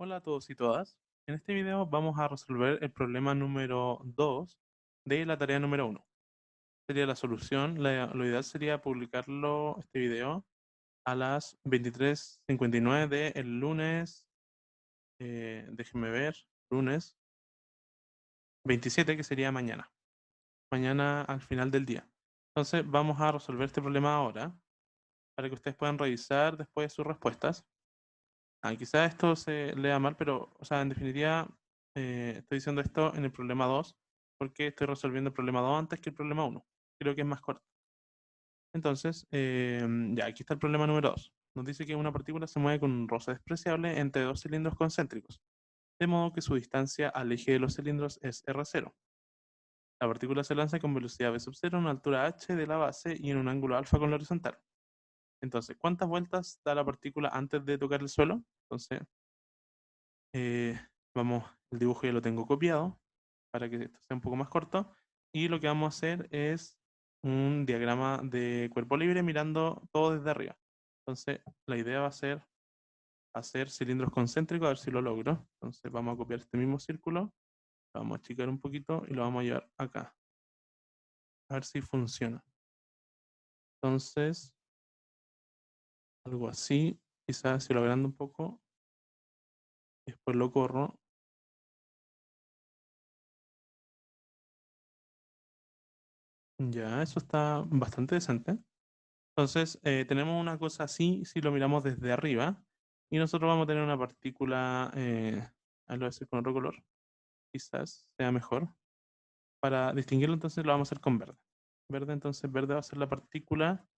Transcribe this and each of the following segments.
Hola a todos y todas. En este video vamos a resolver el problema número 2 de la tarea número 1. Sería la solución. Lo ideal sería publicarlo, este video, a las 23:59 del lunes, déjenme ver, lunes 27, que sería mañana. Mañana al final del día. Entonces vamos a resolver este problema ahora, para que ustedes puedan revisar después sus respuestas. Quizás esto se lea mal, pero, o sea, en definitiva, estoy diciendo esto en el problema 2 porque estoy resolviendo el problema 2 antes que el problema 1. Creo que es más corto. Entonces, ya, aquí está el problema número 2. Nos dice que una partícula se mueve con un roce despreciable entre dos cilindros concéntricos, de modo que su distancia al eje de los cilindros es r0. La partícula se lanza con velocidad v sub 0 a una altura h de la base y en un ángulo alfa con la horizontal. Entonces, ¿cuántas vueltas da la partícula antes de tocar el suelo? Entonces, Eh, vamos, el dibujo ya lo tengo copiado para que esto sea un poco más corto. Y lo que vamos a hacer es un diagrama de cuerpo libre mirando todo desde arriba. Entonces, la idea va a ser hacer cilindros concéntricos, a ver si lo logro. Entonces, vamos a copiar este mismo círculo, lo vamos a achicar un poquito y lo vamos a llevar acá. A ver si funciona. Entonces, algo así, quizás si lo agrando un poco, después lo corro. Ya, eso está bastante decente. Entonces, tenemos una cosa así si lo miramos desde arriba. Y nosotros vamos a tener una partícula, ahí lo voy a hacer con otro color, quizás sea mejor. Para distinguirlo, entonces lo vamos a hacer con verde. Verde, entonces, verde va a ser la partícula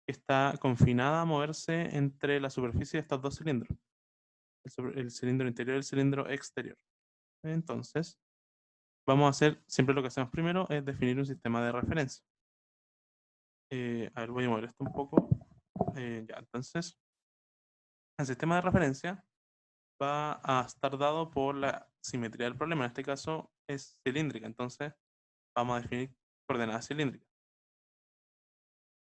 que está confinada a moverse entre la superficie de estos dos cilindros: el cilindro interior y el cilindro exterior. Entonces, vamos a hacer, siempre lo que hacemos primero es definir un sistema de referencia. A ver, voy a mover esto un poco. Ya, entonces, el sistema de referencia va a estar dado por la simetría del problema. En este caso es cilíndrica, entonces vamos a definir coordenadas cilíndricas.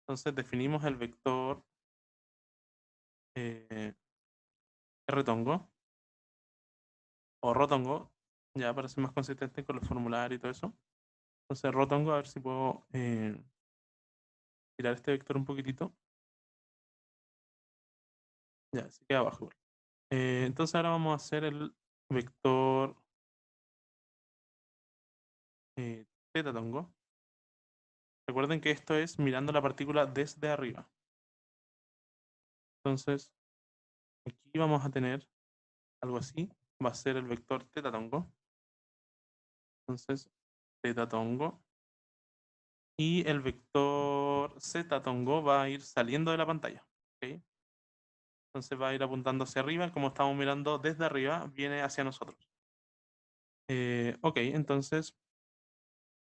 Entonces definimos el vector eh, R-tongo o rotongo, ya para ser más consistente con los formularios y todo eso. Entonces rotongo, a ver si puedo tirar este vector un poquitito. Ya, se queda abajo. Entonces ahora vamos a hacer el vector teta tongo. Recuerden que esto es mirando la partícula desde arriba. Entonces aquí vamos a tener algo así. Va a ser el vector teta tongo. Entonces, teta tongo. Y el vector z tongo va a ir saliendo de la pantalla. ¿Ok? Entonces va a ir apuntando hacia arriba. Como estamos mirando desde arriba, viene hacia nosotros. Ok, entonces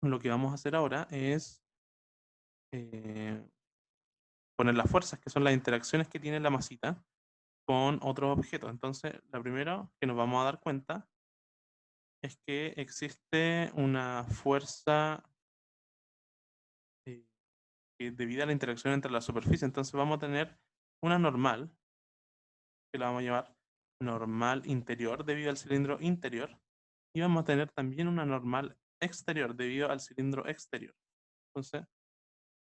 lo que vamos a hacer ahora es eh, poner las fuerzas, que son las interacciones que tiene la masita con otros objetos. Entonces, la primera que nos vamos a dar cuenta es que existe una fuerza eh, debido a la interacción entre la superficie. Entonces vamos a tener una normal, que la vamos a llamar normal interior debido al cilindro interior, y vamos a tener también una normal exterior debido al cilindro exterior. Entonces,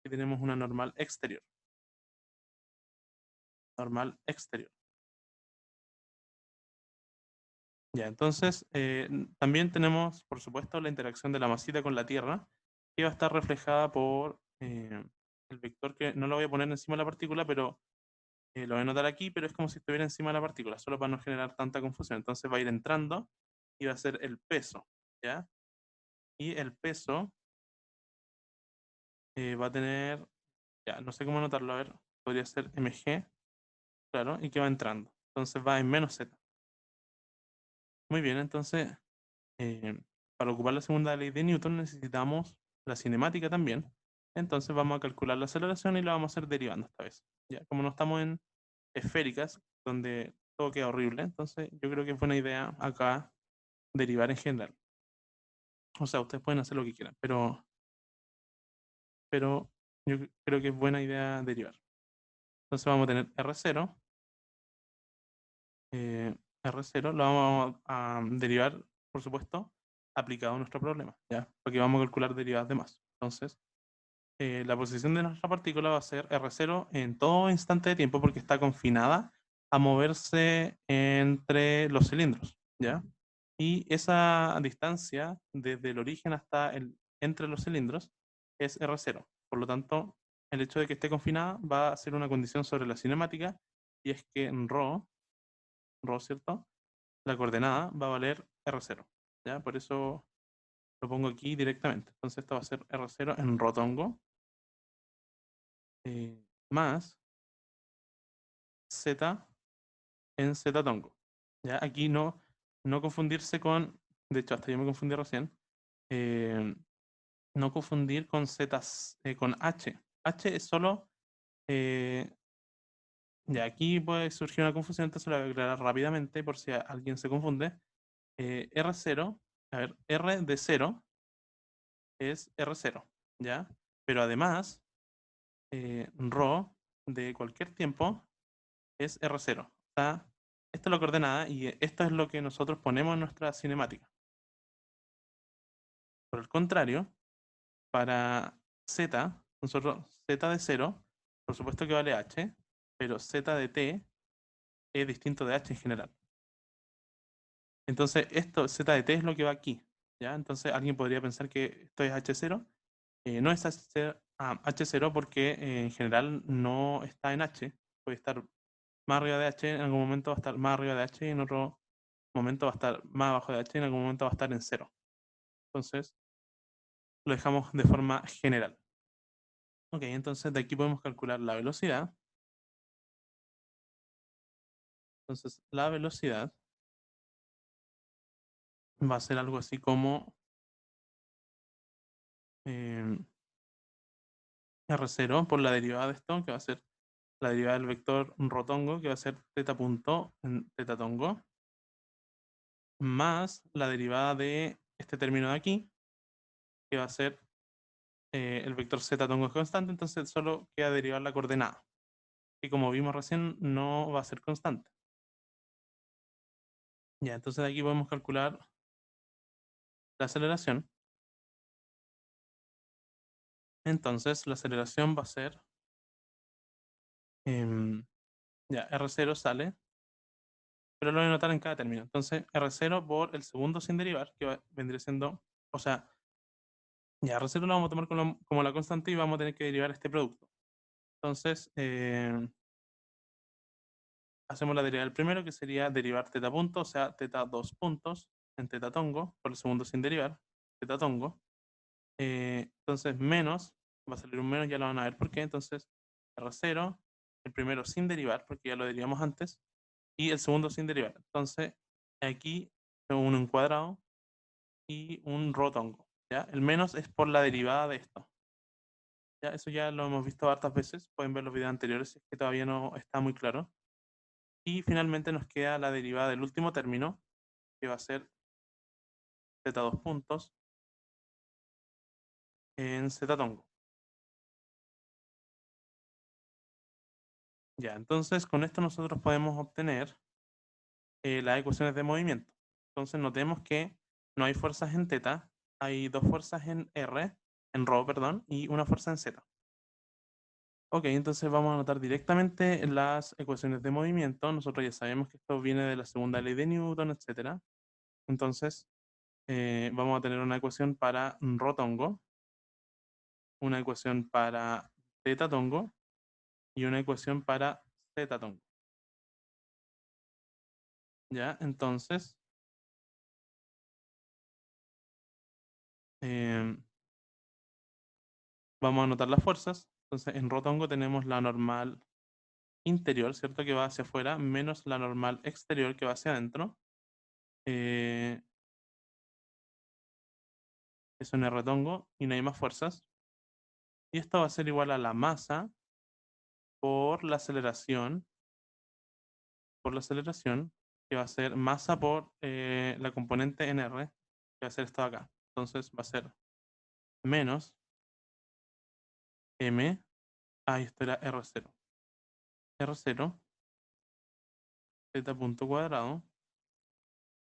aquí tenemos una normal exterior. Normal exterior. Ya, entonces también tenemos, por supuesto, la interacción de la masita con la Tierra, que va a estar reflejada por el vector, que no lo voy a poner encima de la partícula, pero lo voy a anotar aquí, pero es como si estuviera encima de la partícula, solo para no generar tanta confusión. Entonces va a ir entrando y va a ser el peso, ¿ya? Y el peso va a tener, ya, no sé cómo anotarlo, a ver, podría ser mg, claro, y que va entrando. Entonces va en menos z. Muy bien, entonces, eh, para ocupar la segunda ley de Newton necesitamos la cinemática también. Entonces vamos a calcular la aceleración y la vamos a hacer derivando esta vez. Ya, como no estamos en esféricas, donde todo queda horrible, entonces yo creo que es buena idea acá derivar en general. O sea, ustedes pueden hacer lo que quieran, pero yo creo que es buena idea derivar. Entonces vamos a tener R0 R0 lo vamos a derivar, por supuesto, aplicado a nuestro problema, ¿ya? Porque vamos a calcular derivadas de masa. Entonces, la posición de nuestra partícula va a ser R0 en todo instante de tiempo porque está confinada a moverse entre los cilindros, ¿ya? Y esa distancia desde el origen hasta entre los cilindros es R0. Por lo tanto, el hecho de que esté confinada va a ser una condición sobre la cinemática y es que en ρ, ¿cierto? La coordenada va a valer R0, ¿ya? Por eso lo pongo aquí directamente. Entonces esto va a ser R0 en rotongo más Z en Z-tongo. ¿Ya? Aquí no confundirse con, de hecho hasta yo me confundí recién, eh, no confundir con Z, con H. H es solo, eh, ya aquí puede surgir una confusión, entonces lo voy a aclarar rápidamente por si alguien se confunde. R0, a ver, R de 0 es R0, ¿ya? Pero además, ρ de cualquier tiempo es R0. Está, esta es la coordenada y esto es lo que nosotros ponemos en nuestra cinemática. Por el contrario, para Z, nosotros Z de 0, por supuesto que vale H, pero Z de T es distinto de H en general. Entonces, esto, Z de T es lo que va aquí, ¿ya? Entonces, alguien podría pensar que esto es H0. No es H0 porque en general no está en H. Puede estar más arriba de H, en algún momento va a estar más arriba de H y en otro momento va a estar más abajo de H y en algún momento va a estar en 0. Entonces, lo dejamos de forma general. Ok, entonces de aquí podemos calcular la velocidad. Entonces, la velocidad va a ser algo así como eh, R0 por la derivada de esto, que va a ser la derivada del vector rotongo, que va a ser θ punto en θ tongo, más la derivada de este término de aquí, que va a ser el vector z tongo es constante, entonces solo queda derivar la coordenada, que como vimos recién no va a ser constante. Ya, entonces de aquí podemos calcular la aceleración. Entonces la aceleración va a ser, ya, R0 sale, pero lo voy a anotar en cada término. Entonces R0 por el segundo sin derivar, que vendría siendo, o sea, ya R0 lo vamos a tomar como la constante y vamos a tener que derivar este producto. Entonces, hacemos la derivada del primero, que sería derivar θ punto, o sea, θ 2 puntos en θ tongo, por el segundo sin derivar, θ tongo. Entonces, menos, va a salir un menos, ya lo van a ver por qué. Entonces, R0, el primero sin derivar, porque ya lo derivamos antes, y el segundo sin derivar. Entonces, aquí tengo uno en cuadrado y un rotongo. ¿Ya? El menos es por la derivada de esto. ¿Ya? Eso ya lo hemos visto hartas veces. Pueden ver los videos anteriores si es que todavía no está muy claro. Y finalmente nos queda la derivada del último término, que va a ser θ 2 puntos en z tongo. Ya, entonces con esto nosotros podemos obtener las ecuaciones de movimiento. Entonces notemos que no hay fuerzas en θ, hay dos fuerzas en r, en ρ, perdón, y una fuerza en z. Ok, entonces vamos a anotar directamente las ecuaciones de movimiento. Nosotros ya sabemos que esto viene de la segunda ley de Newton, etc. Entonces vamos a tener una ecuación para ρ tongo, una ecuación para θ tongo y una ecuación para z tongo. ¿Ya? Entonces, em, vamos a anotar las fuerzas. Entonces, en rotongo tenemos la normal interior, ¿cierto? Que va hacia afuera, menos la normal exterior que va hacia adentro. Eh, Eso en R tongo y no hay más fuerzas. Y esto va a ser igual a la masa por la aceleración, que va a ser masa por la componente en R, que va a ser esto de acá. Entonces va a ser menos M, esto era R0. R0, z punto cuadrado,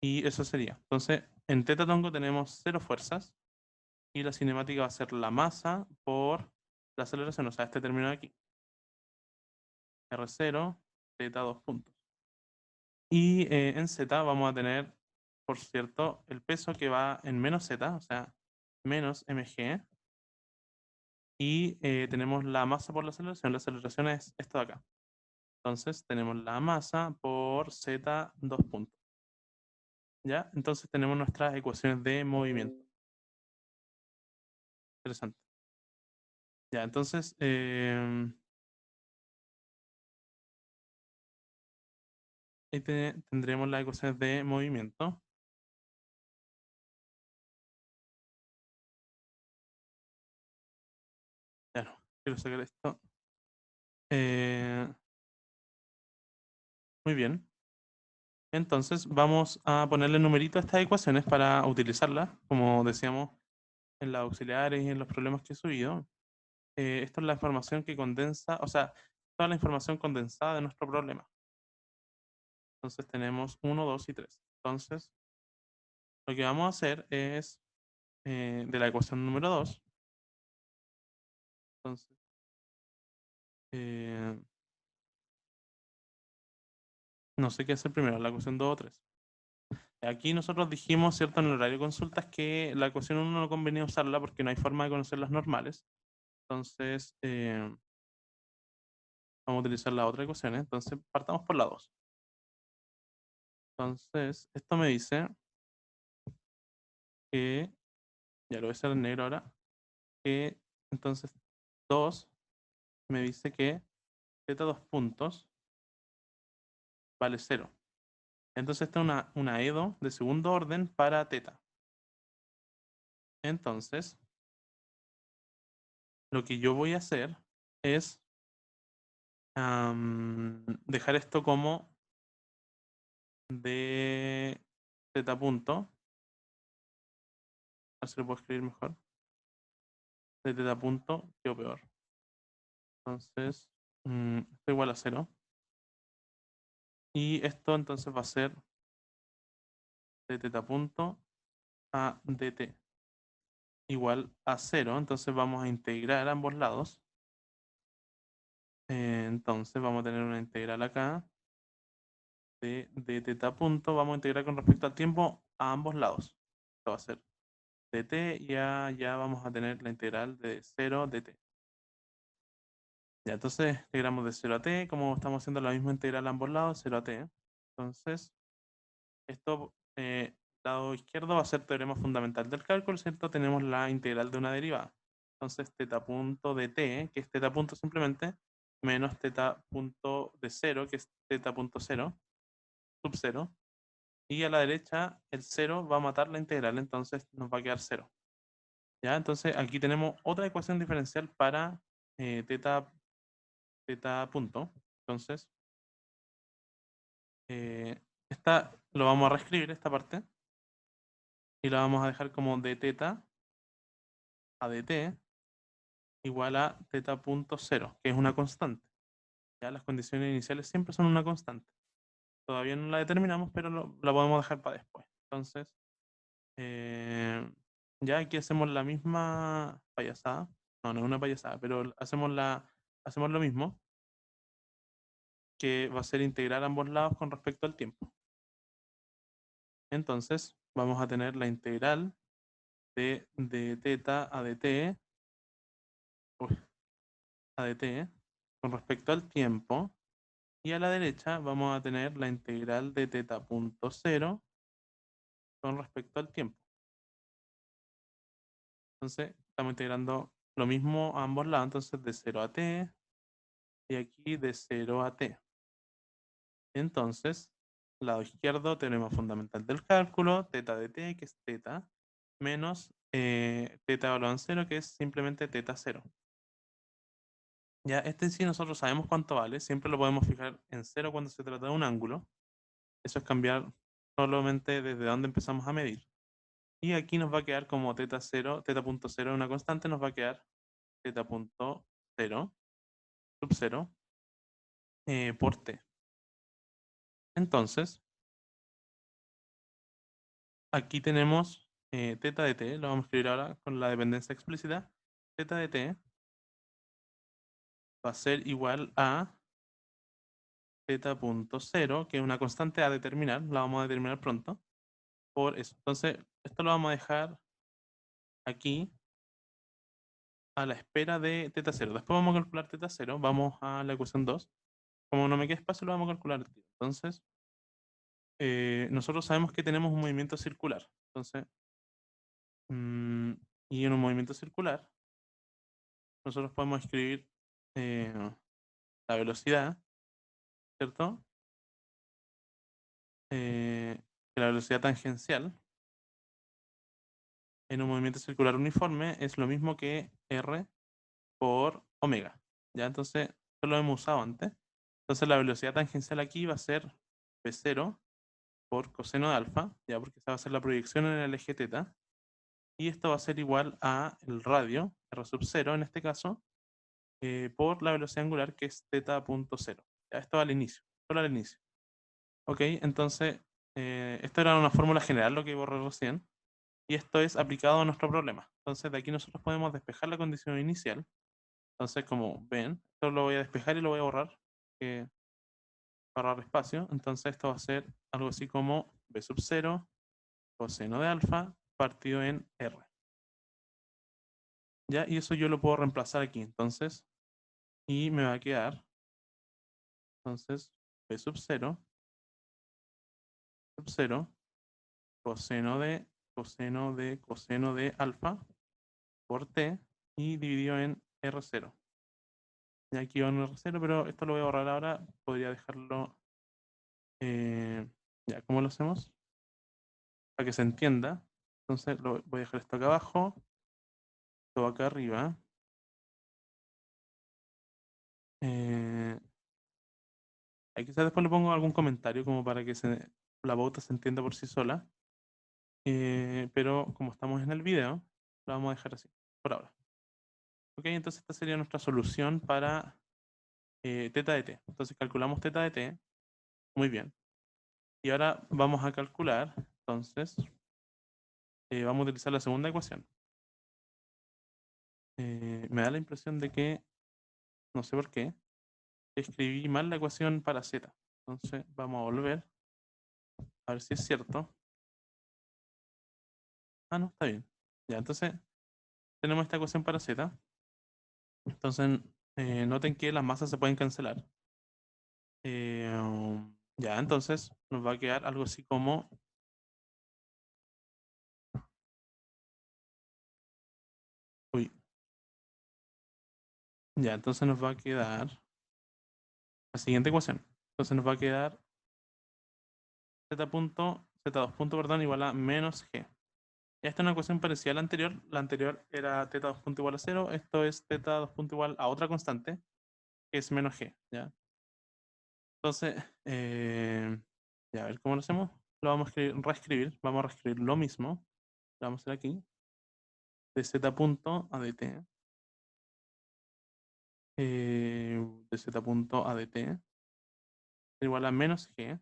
Y eso sería. Entonces, en teta tongo tenemos 0 fuerzas y la cinemática va a ser la masa por la aceleración, o sea, este término de aquí. R0, teta 2 puntos. Y en z vamos a tener, por cierto, el peso que va en menos z, o sea, menos mg. Y tenemos la masa por la aceleración. La aceleración es esto de acá. Entonces tenemos la masa por z 2 puntos. ¿Ya? Entonces tenemos nuestras ecuaciones de movimiento. Interesante. Ya, entonces ahí tendremos las ecuaciones de movimiento. Ya no, quiero sacar esto. Eh, muy bien. Entonces vamos a ponerle numerito a estas ecuaciones para utilizarlas, como decíamos en las auxiliares y en los problemas que he subido. Esto es la información que condensa, o sea, toda la información condensada de nuestro problema. Entonces tenemos 1, 2 y 3. Entonces, lo que vamos a hacer es de la ecuación número 2. Entonces, eh, no sé qué hacer primero, la ecuación 2 o 3. Aquí nosotros dijimos, ¿cierto?, en el horario de consultas que la ecuación 1 no convenía usarla porque no hay forma de conocer las normales. Entonces, vamos a utilizar las otras ecuaciones. Entonces, partamos por la 2. Entonces, esto me dice que, ya lo voy a hacer en negro ahora, que entonces 2 me dice que teta 2 puntos vale 0. Entonces esta es una EDO de segundo orden para teta. Entonces, lo que yo voy a hacer es dejar esto como de teta punto. A ver si lo puedo escribir mejor. De teta punto, quedó peor. Entonces, esto igual a 0. Y esto entonces va a ser de teta punto a dt igual a 0. Entonces vamos a integrar ambos lados. Entonces vamos a tener una integral acá de teta punto. Vamos a integrar con respecto al tiempo a ambos lados. Esto va a ser dt y ya vamos a tener la integral de 0 dt. Ya, entonces integramos de 0 a t, como estamos haciendo la misma integral a ambos lados, 0 a t. Entonces, esto, lado izquierdo va a ser teorema fundamental del cálculo, ¿cierto? Tenemos la integral de una derivada. Entonces, teta punto de t, que es teta punto simplemente, menos teta punto de 0, que es teta punto 0, sub 0. Y a la derecha, el 0 va a matar la integral, entonces nos va a quedar 0. ¿Ya? Entonces, aquí tenemos otra ecuación diferencial para teta punto. Entonces, esta lo vamos a reescribir, esta parte, y la vamos a dejar como de teta a dt igual a teta punto 0, que es una constante. Ya las condiciones iniciales siempre son una constante. Todavía no la determinamos, pero la podemos dejar para después. Entonces, eh, ya aquí hacemos la misma payasada. No, no es una payasada, pero hacemos lo mismo, que va a ser integrar ambos lados con respecto al tiempo. Entonces, vamos a tener la integral de teta a dt, uy, a dt con respecto al tiempo. Y a la derecha vamos a tener la integral de teta punto 0 con respecto al tiempo. Entonces, estamos integrando lo mismo a ambos lados, entonces de 0 a t y aquí de 0 a t. Entonces, lado izquierdo, teorema fundamental del cálculo, teta de t, que es teta, menos teta evaluado en 0, que es simplemente teta 0. Ya, este sí nosotros sabemos cuánto vale, siempre lo podemos fijar en 0 cuando se trata de un ángulo. Eso es cambiar solamente desde donde empezamos a medir. Y aquí nos va a quedar como teta 0, teta punto 0 una constante, nos va a quedar teta punto 0, sub 0, por t. Entonces, aquí tenemos teta de t, lo vamos a escribir ahora con la dependencia explícita. Teta de t va a ser igual a θ.0, que es una constante a determinar, la vamos a determinar pronto, por eso. Entonces, esto lo vamos a dejar aquí a la espera de θ0. Después vamos a calcular θ0, vamos a la ecuación 2. Como no me queda espacio, lo vamos a calcular aquí. Entonces, nosotros sabemos que tenemos un movimiento circular. Entonces, y en un movimiento circular, nosotros podemos escribir eh, la velocidad, ¿cierto? Que la velocidad tangencial en un movimiento circular uniforme es lo mismo que R por omega. ¿Ya? Entonces, esto lo hemos usado antes. Entonces, la velocidad tangencial aquí va a ser P0 por coseno de alfa, ya porque esa va a ser la proyección en el eje teta. Y esto va a ser igual a el radio, R sub 0 en este caso, por la velocidad angular que es θ.0. Ya, esto al inicio, solo al inicio. Ok, entonces, esto era una fórmula general, lo que borré recién. Y esto es aplicado a nuestro problema. Entonces, de aquí nosotros podemos despejar la condición inicial. Entonces, como ven, esto lo voy a despejar y lo voy a borrar. Para ahorrar espacio. Entonces, esto va a ser algo así como b sub 0 coseno de alfa partido en r. ¿Ya? Y eso yo lo puedo reemplazar aquí. Entonces, y me va a quedar, entonces, b sub 0 coseno de alfa por t y dividido en r0. Y aquí va un r0, pero esto lo voy a borrar ahora. Podría dejarlo. Ya, ¿cómo lo hacemos? Para que se entienda. Entonces, voy a dejar esto acá abajo, esto acá arriba. Ahí quizás después le pongo algún comentario como para que la pauta se entienda por sí sola. Pero como estamos en el video, lo vamos a dejar así, por ahora. Ok, entonces esta sería nuestra solución para teta de t. Entonces calculamos teta de t. Muy bien. Y ahora vamos a calcular, entonces, vamos a utilizar la segunda ecuación. Me da la impresión de que, no sé por qué, escribí mal la ecuación para z. Entonces vamos a volver a ver si es cierto. Ah, no, está bien. Ya, entonces tenemos esta ecuación para z. Entonces, noten que las masas se pueden cancelar. Ya, entonces nos va a quedar algo así como. Uy, ya, entonces nos va a quedar la siguiente ecuación. Entonces nos va a quedar z2 punto, perdón, igual a menos g. Esta es una ecuación parecida a la anterior. La anterior era θ2 punto igual a 0. Esto es θ2 punto igual a otra constante, que es menos g. ¿Ya? Entonces, ya, a ver cómo lo hacemos. Lo vamos a reescribir. Vamos a reescribir lo mismo. Lo vamos a hacer aquí. De z punto a dt. De z punto a dt igual a menos g.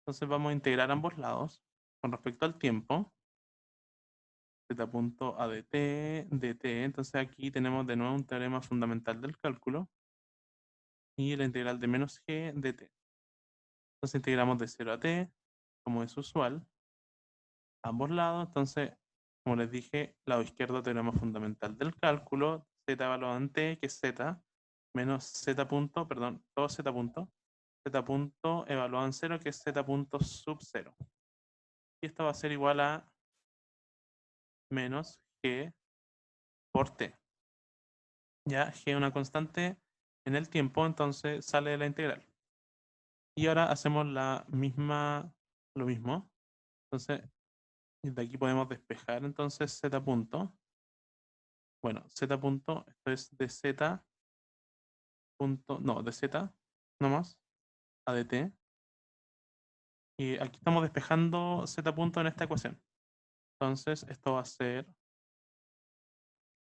Entonces vamos a integrar ambos lados con respecto al tiempo. Z punto a dt. Entonces aquí tenemos de nuevo un teorema fundamental del cálculo. Y la integral de menos g dt. Entonces integramos de 0 a t, como es usual, ambos lados. Entonces, como les dije, lado izquierdo teorema fundamental del cálculo, z evaluado en t, que es z, menos z punto, perdón, todo z punto, z punto evaluado en 0, que es z punto sub 0. Y esto va a ser igual a menos g por t. Ya g es una constante en el tiempo, entonces sale de la integral. Y ahora hacemos lo mismo. Entonces, de aquí podemos despejar entonces z punto. Bueno, z punto, esto es de z punto, no, de z nomás, a de t. Y aquí estamos despejando z punto en esta ecuación. Entonces, esto va a ser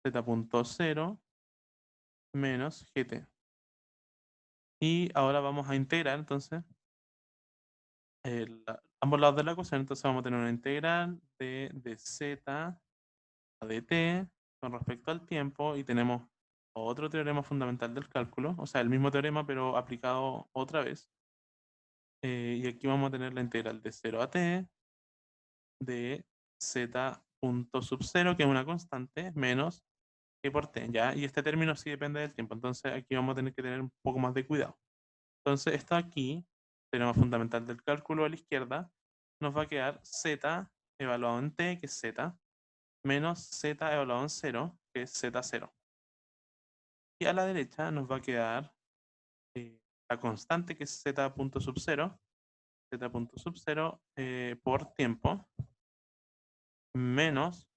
z punto 0 menos gt. Y ahora vamos a integrar entonces ambos lados de la ecuación, entonces vamos a tener una integral de z a dt con respecto al tiempo y tenemos otro teorema fundamental del cálculo, o sea, el mismo teorema pero aplicado otra vez. Y aquí vamos a tener la integral de 0 a t de z punto sub 0, que es una constante, menos t por t, ¿ya? Y este término sí depende del tiempo, entonces aquí vamos a tener que tener un poco más de cuidado. Entonces esto aquí, teorema fundamental del cálculo a la izquierda, nos va a quedar z evaluado en t, que es z, menos z evaluado en 0, que es z0. Y a la derecha nos va a quedar la constante, que es z punto sub 0, z punto sub 0 por tiempo, menos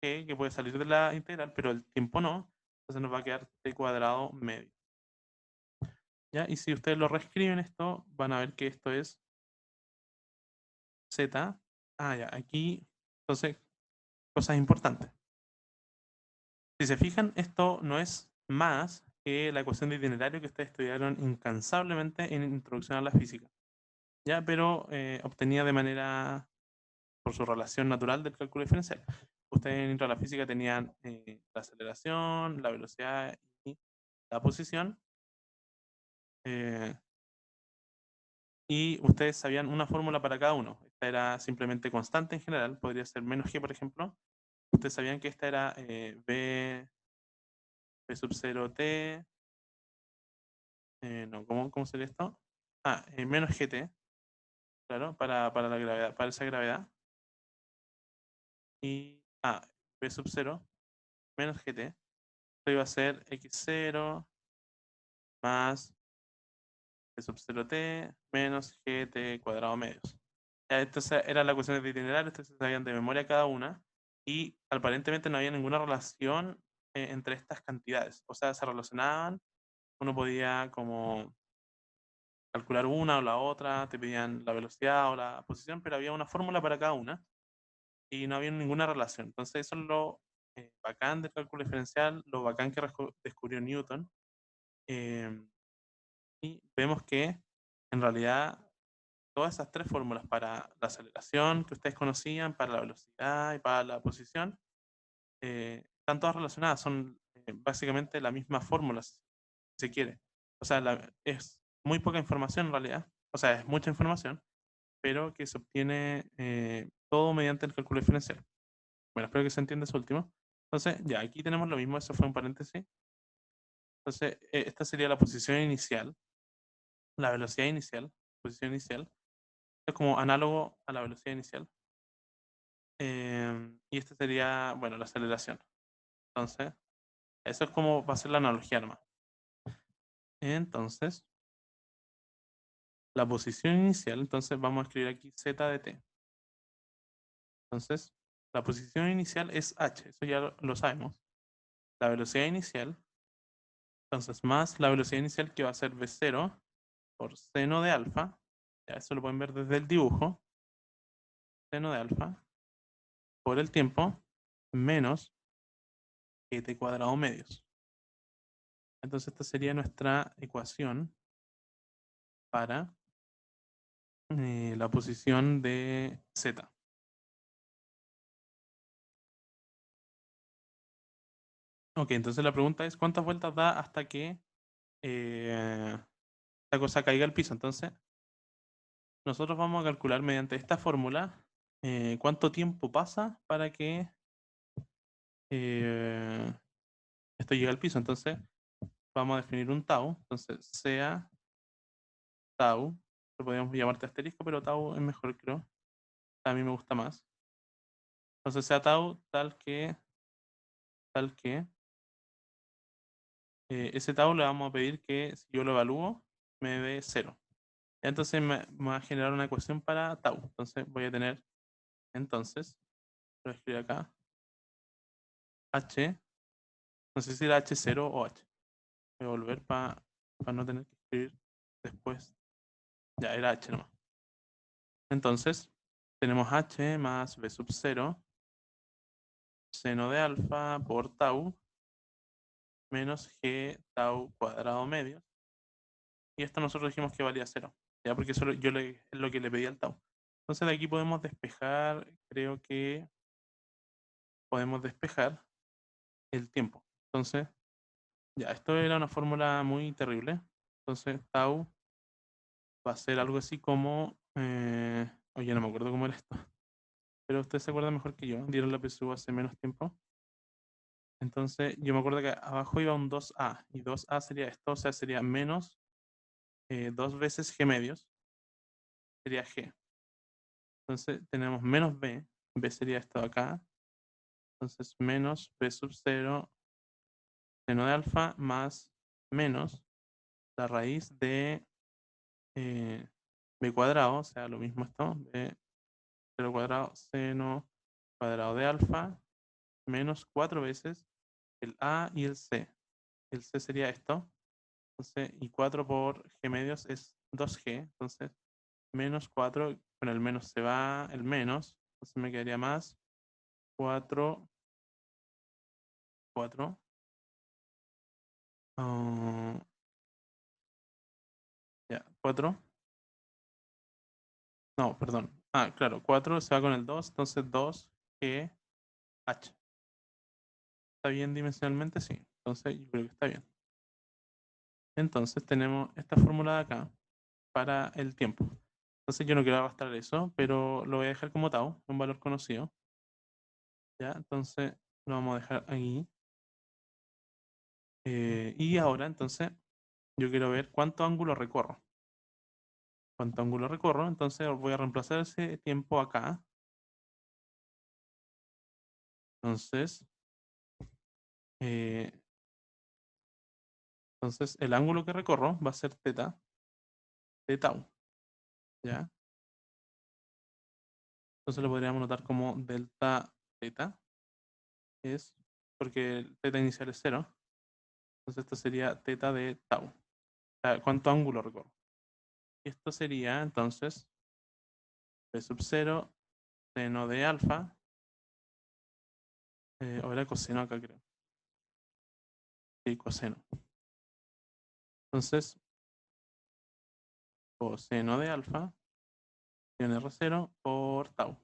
g, que puede salir de la integral, pero el tiempo no, entonces nos va a quedar t cuadrado medio. ¿Ya? Y si ustedes lo reescriben esto, van a ver que esto es z. Ya, aquí, entonces, cosas importantes. Si se fijan, esto no es más que la ecuación de itinerario que ustedes estudiaron incansablemente en Introducción a la Física, ¿ya? Pero obtenida de manera, por su relación natural del cálculo diferencial. Ustedes en Intro a la Física tenían la aceleración, la velocidad y la posición. Y ustedes sabían una fórmula para cada uno. Esta era simplemente constante en general, podría ser menos g, por ejemplo. Ustedes sabían que esta era b sub 0 t. No, ¿cómo sería esto? Menos gt, claro, para la gravedad, para esa gravedad. Y b sub 0 menos gt. Esto iba a ser x0 más b sub 0 t menos gt cuadrado medios. Ya, entonces era la cuestión de itinerario, ustedes se sabían de memoria cada una y aparentemente no había ninguna relación entre estas cantidades. O sea, se relacionaban, uno podía como calcular una o la otra, te pedían la velocidad o la posición, pero había una fórmula para cada una y no había ninguna relación. Entonces eso es lo bacán del cálculo diferencial, lo bacán que descubrió Newton. Y vemos que en realidad todas esas tres fórmulas para la aceleración que ustedes conocían, para la velocidad y para la posición, están todas relacionadas, son básicamente la misma fórmula, si se quiere. O sea, es muy poca información en realidad, o sea, es mucha información, pero que se obtiene todo mediante el cálculo diferencial. Bueno, espero que se entienda eso último. Entonces, ya, aquí tenemos lo mismo, eso fue un paréntesis. Entonces, esta sería la posición inicial, la velocidad inicial, posición inicial. Es como análogo a la velocidad inicial. Y esta sería, bueno, la aceleración. Entonces, eso es como va a ser la analogía nomás. Entonces, la posición inicial, entonces vamos a escribir aquí z de t. Entonces, la posición inicial es h, eso ya lo sabemos. La velocidad inicial, entonces más la velocidad inicial que va a ser v0 por seno de alfa. Ya eso lo pueden ver desde el dibujo. Seno de alfa por el tiempo menos t cuadrado medios. Entonces esta sería nuestra ecuación para la posición de z. Ok, entonces la pregunta es ¿cuántas vueltas da hasta que esta cosa caiga al piso? Entonces nosotros vamos a calcular mediante esta fórmula cuánto tiempo pasa para que eh, esto llegue al piso. Entonces vamos a definir un tau. Entonces sea tau, lo podríamos llamarte asterisco, pero tau es mejor, creo. A mí me gusta más. Entonces sea tau tal que ese tau le vamos a pedir que si yo lo evalúo me dé 0. Entonces me va a generar una ecuación para tau. Entonces voy a tener, entonces, lo voy a escribir acá, h, no sé si era h0 o h. Voy a volver para no tener que escribir después. Ya, era h nomás. Entonces, tenemos h más b sub 0 seno de alfa por tau menos g tau cuadrado medio. Y esto nosotros dijimos que valía 0. Ya, porque eso es lo que le pedí al tau. Entonces de aquí podemos despejar, creo que podemos despejar el tiempo. Entonces, ya, esto era una fórmula muy terrible. Entonces, tau va a ser algo así como... oye, no me acuerdo cómo era esto. Pero ustedes se acuerdan mejor que yo. Dieron la PSU hace menos tiempo. Entonces, yo me acuerdo que abajo iba un 2a. Y 2a sería esto. O sea, sería menos 2 veces g medios. Sería g. Entonces, tenemos menos b. B sería esto de acá. Entonces, menos b sub 0 seno de alfa más menos la raíz de b cuadrado, o sea, lo mismo esto, b 0 cuadrado seno cuadrado de alfa menos 4 veces el a y el c. El c sería esto, entonces, y 4 por g medios es 2g, entonces menos 4, bueno, el menos se va, el menos, entonces me quedaría más 4, 4, ya, 4, no, perdón, claro, 4 se va con el 2, entonces 2g h. ¿Está bien dimensionalmente? Sí. Entonces yo creo que está bien. Entonces tenemos esta fórmula de acá para el tiempo. Entonces yo no quiero arrastrar eso, pero lo voy a dejar como tau, un valor conocido. ¿Ya? Entonces lo vamos a dejar aquí. Y ahora entonces yo quiero ver cuánto ángulo recorro. ¿Cuánto ángulo recorro? Entonces voy a reemplazar ese tiempo acá. Entonces, eh, entonces el ángulo que recorro va a ser teta de tau. ¿Ya? Entonces lo podríamos notar como delta teta. Es porque el teta inicial es 0. Entonces esto sería teta de tau. O sea, ¿cuánto ángulo recorro? Y esto sería entonces b sub 0 seno de alfa. O era coseno acá creo. Sí, coseno. Entonces, coseno de alfa R0 por tau.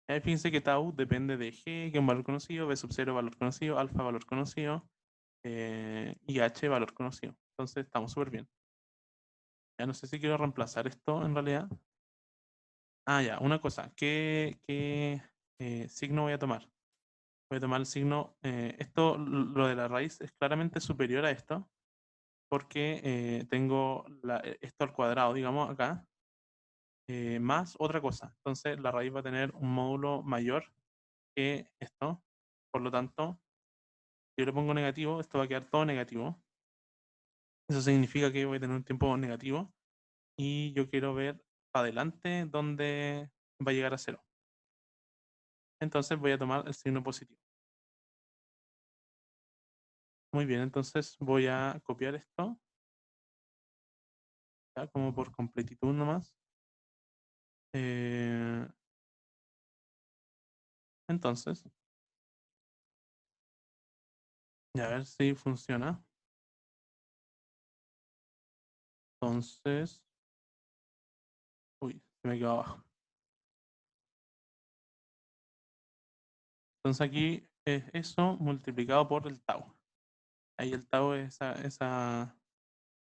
Ahí fíjense que tau depende de g, que es un valor conocido, b sub 0 valor conocido, alfa valor conocido, y h valor conocido. Entonces estamos súper bien. Ya no sé si quiero reemplazar esto en realidad. Ya, una cosa. ¿Qué signo voy a tomar? Voy a tomar el signo. Esto, lo de la raíz, es claramente superior a esto, porque tengo esto al cuadrado, digamos, acá, más otra cosa. Entonces, la raíz va a tener un módulo mayor que esto. Por lo tanto, si yo le pongo negativo, esto va a quedar todo negativo. Eso significa que voy a tener un tiempo negativo. Y yo quiero ver adelante dónde va a llegar a cero. Entonces voy a tomar el signo positivo. Muy bien, entonces voy a copiar esto, ya como por completitud nomás. Eh, entonces, ya a ver si funciona. Entonces, uy, se me quedó abajo. Entonces aquí es eso multiplicado por el tau. Ahí el tau es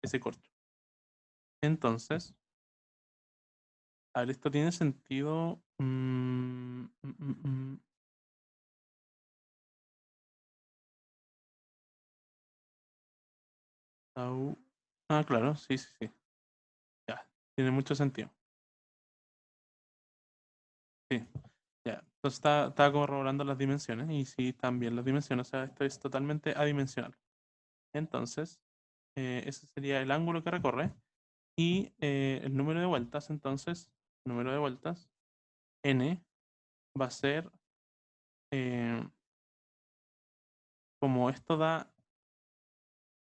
ese corcho. Entonces, a ver, esto tiene sentido. Tau. Claro, sí, sí, sí. Ya, tiene mucho sentido. Sí, ya. Entonces está corroborando las dimensiones y sí, también las dimensiones. O sea, esto es totalmente adimensional. Entonces, ese sería el ángulo que recorre y el número de vueltas. Entonces, número de vueltas, n, va a ser eh, como esto da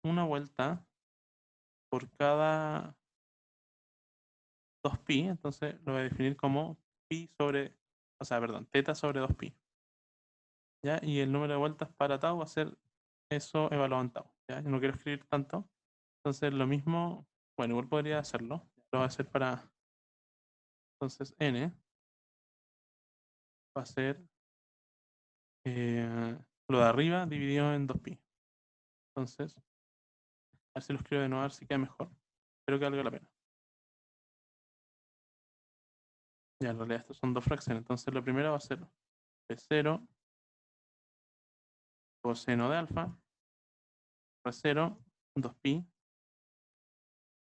una vuelta por cada 2pi, entonces lo voy a definir como pi sobre, o sea, perdón, teta sobre 2pi. ¿Ya? Y el número de vueltas para tau va a ser eso evaluado en tau. ¿Ya? Yo no quiero escribir tanto. Entonces lo mismo, bueno, igual podría hacerlo. Lo voy a hacer Entonces n va a ser lo de arriba dividido en 2pi. Entonces, a ver si lo escribo de nuevo, a ver si queda mejor. Espero que valga la pena. Ya, en realidad estas son dos fracciones. Entonces la primera va a ser P0 coseno de alfa, R0, 2pi.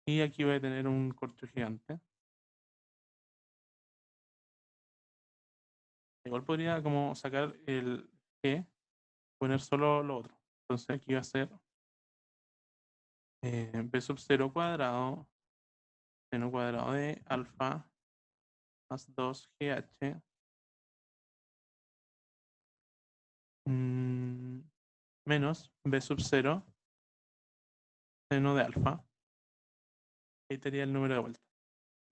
Y aquí voy a tener un corcho gigante. Igual podría como sacar el G, poner solo lo otro. Entonces aquí va a ser B sub 0 cuadrado, seno cuadrado de alfa más 2GH menos B sub 0 seno de alfa. Ahí estaría el número de vuelta.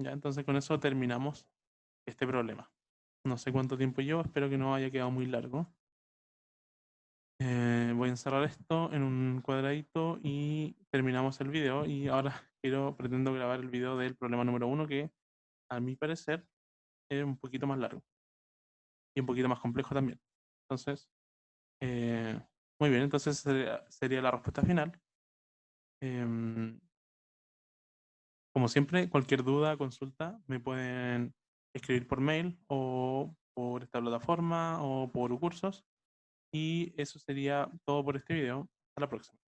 Ya, entonces con eso terminamos este problema. No sé cuánto tiempo llevo, espero que no haya quedado muy largo. Voy a encerrar esto en un cuadradito y terminamos el video. Y ahora pretendo grabar el video del problema número 1, que a mi parecer es un poquito más largo y un poquito más complejo también. Entonces, muy bien, entonces sería la respuesta final. Em, Como siempre, cualquier duda, consulta, me pueden escribir por mail o por esta plataforma o por cursos. Y eso sería todo por este video. Hasta la próxima.